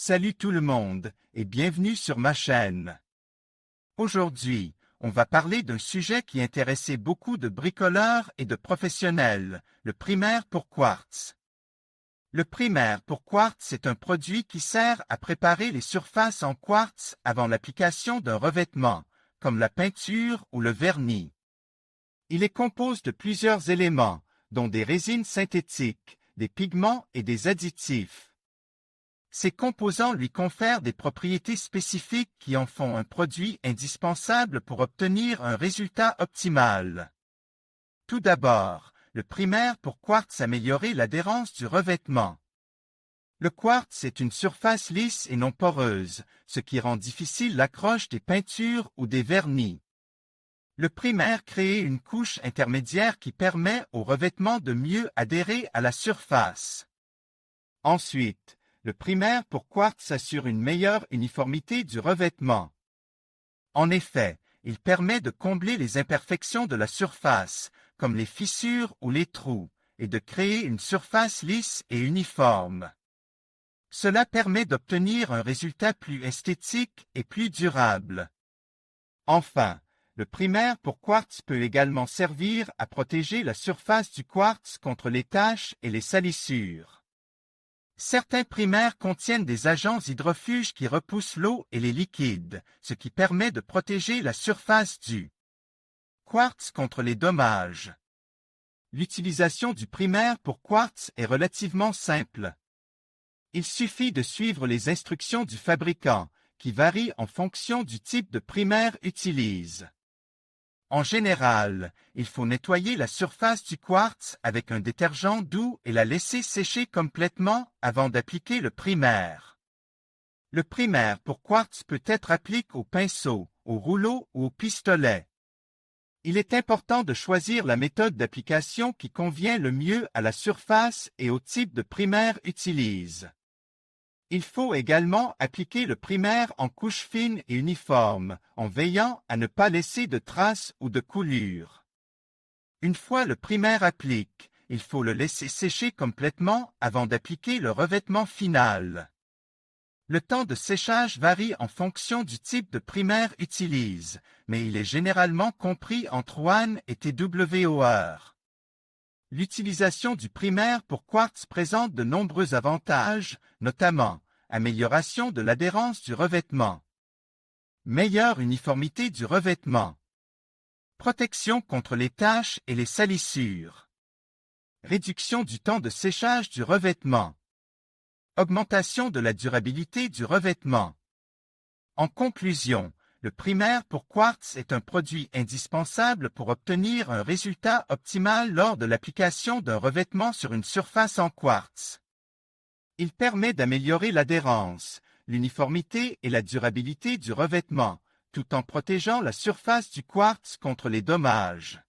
Salut tout le monde et bienvenue sur ma chaîne. Aujourd'hui, on va parler d'un sujet qui intéressait beaucoup de bricoleurs et de professionnels, le primaire pour quartz. Le primaire pour quartz est un produit qui sert à préparer les surfaces en quartz avant l'application d'un revêtement, comme la peinture ou le vernis. Il est composé de plusieurs éléments, dont des résines synthétiques, des pigments et des additifs. Ces composants lui confèrent des propriétés spécifiques qui en font un produit indispensable pour obtenir un résultat optimal. Tout d'abord, le primaire pour quartz améliorer l'adhérence du revêtement. Le quartz est une surface lisse et non poreuse, ce qui rend difficile l'accroche des peintures ou des vernis. Le primaire crée une couche intermédiaire qui permet au revêtement de mieux adhérer à la surface. Ensuite, le primaire pour quartz assure une meilleure uniformité du revêtement. En effet, il permet de combler les imperfections de la surface, comme les fissures ou les trous, et de créer une surface lisse et uniforme. Cela permet d'obtenir un résultat plus esthétique et plus durable. Enfin, le primaire pour quartz peut également servir à protéger la surface du quartz contre les taches et les salissures. Certains primaires contiennent des agents hydrofuges qui repoussent l'eau et les liquides, ce qui permet de protéger la surface du quartz contre les dommages. L'utilisation du primaire pour quartz est relativement simple. Il suffit de suivre les instructions du fabricant, qui varient en fonction du type de primaire utilisé. En général, il faut nettoyer la surface du quartz avec un détergent doux et la laisser sécher complètement avant d'appliquer le primaire. Le primaire pour quartz peut être appliqué au pinceau, au rouleau ou au pistolet. Il est important de choisir la méthode d'application qui convient le mieux à la surface et au type de primaire utilisé. Il faut également appliquer le primaire en couche fine et uniforme, en veillant à ne pas laisser de traces ou de coulures. Une fois le primaire appliqué, il faut le laisser sécher complètement avant d'appliquer le revêtement final. Le temps de séchage varie en fonction du type de primaire utilisé, mais il est généralement compris entre 1 et TWh. L'utilisation du primaire pour quartz présente de nombreux avantages, notamment amélioration de l'adhérence du revêtement, meilleure uniformité du revêtement, protection contre les taches et les salissures, réduction du temps de séchage du revêtement, augmentation de la durabilité du revêtement. En conclusion, le primaire pour quartz est un produit indispensable pour obtenir un résultat optimal lors de l'application d'un revêtement sur une surface en quartz. Il permet d'améliorer l'adhérence, l'uniformité et la durabilité du revêtement, tout en protégeant la surface du quartz contre les dommages.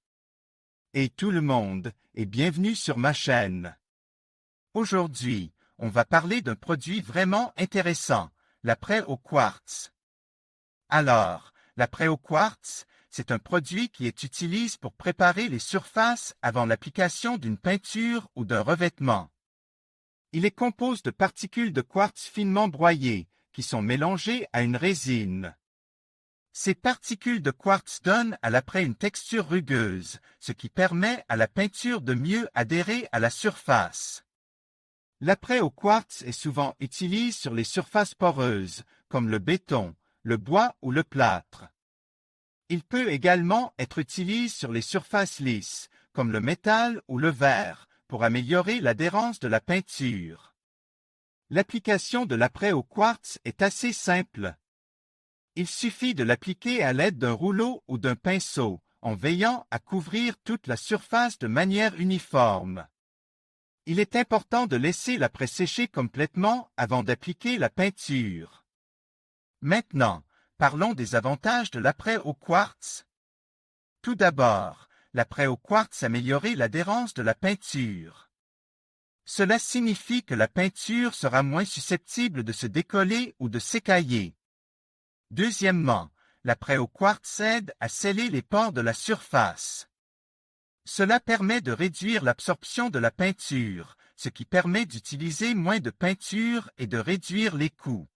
Et tout le monde, et bienvenue sur ma chaîne. Aujourd'hui, on va parler d'un produit vraiment intéressant, l'apprêt au quartz. Alors, l'apprêt au quartz, c'est un produit qui est utilisé pour préparer les surfaces avant l'application d'une peinture ou d'un revêtement. Il est composé de particules de quartz finement broyées, qui sont mélangées à une résine. Ces particules de quartz donnent à l'apprêt une texture rugueuse, ce qui permet à la peinture de mieux adhérer à la surface. L'apprêt au quartz est souvent utilisé sur les surfaces poreuses, comme le béton, le bois ou le plâtre. Il peut également être utilisé sur les surfaces lisses, comme le métal ou le verre, pour améliorer l'adhérence de la peinture. L'application de l'apprêt au quartz est assez simple. Il suffit de l'appliquer à l'aide d'un rouleau ou d'un pinceau, en veillant à couvrir toute la surface de manière uniforme. Il est important de laisser l'apprêt sécher complètement avant d'appliquer la peinture. Maintenant, parlons des avantages de l'apprêt au quartz. Tout d'abord, l'apprêt au quartz améliorer l'adhérence de la peinture. Cela signifie que la peinture sera moins susceptible de se décoller ou de s'écailler. Deuxièmement, l'apprêt au quartz aide à sceller les pores de la surface. Cela permet de réduire l'absorption de la peinture, ce qui permet d'utiliser moins de peinture et de réduire les coûts.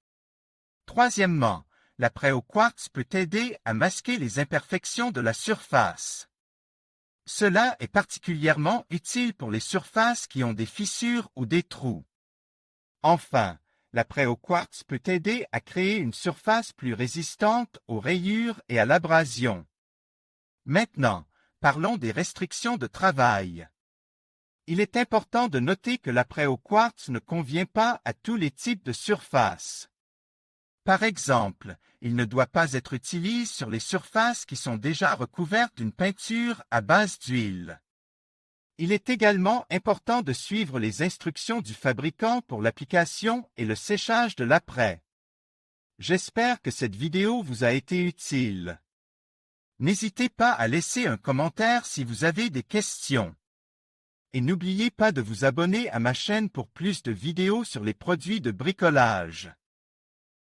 Troisièmement, l'après au quartz peut aider à masquer les imperfections de la surface. Cela est particulièrement utile pour les surfaces qui ont des fissures ou des trous. Enfin, l'après au quartz peut aider à créer une surface plus résistante aux rayures et à l'abrasion. Maintenant, parlons des restrictions de travail. Il est important de noter que l'après au quartz ne convient pas à tous les types de surfaces. Par exemple, il ne doit pas être utilisé sur les surfaces qui sont déjà recouvertes d'une peinture à base d'huile. Il est également important de suivre les instructions du fabricant pour l'application et le séchage de l'après. J'espère que cette vidéo vous a été utile. N'hésitez pas à laisser un commentaire si vous avez des questions. Et n'oubliez pas de vous abonner à ma chaîne pour plus de vidéos sur les produits de bricolage.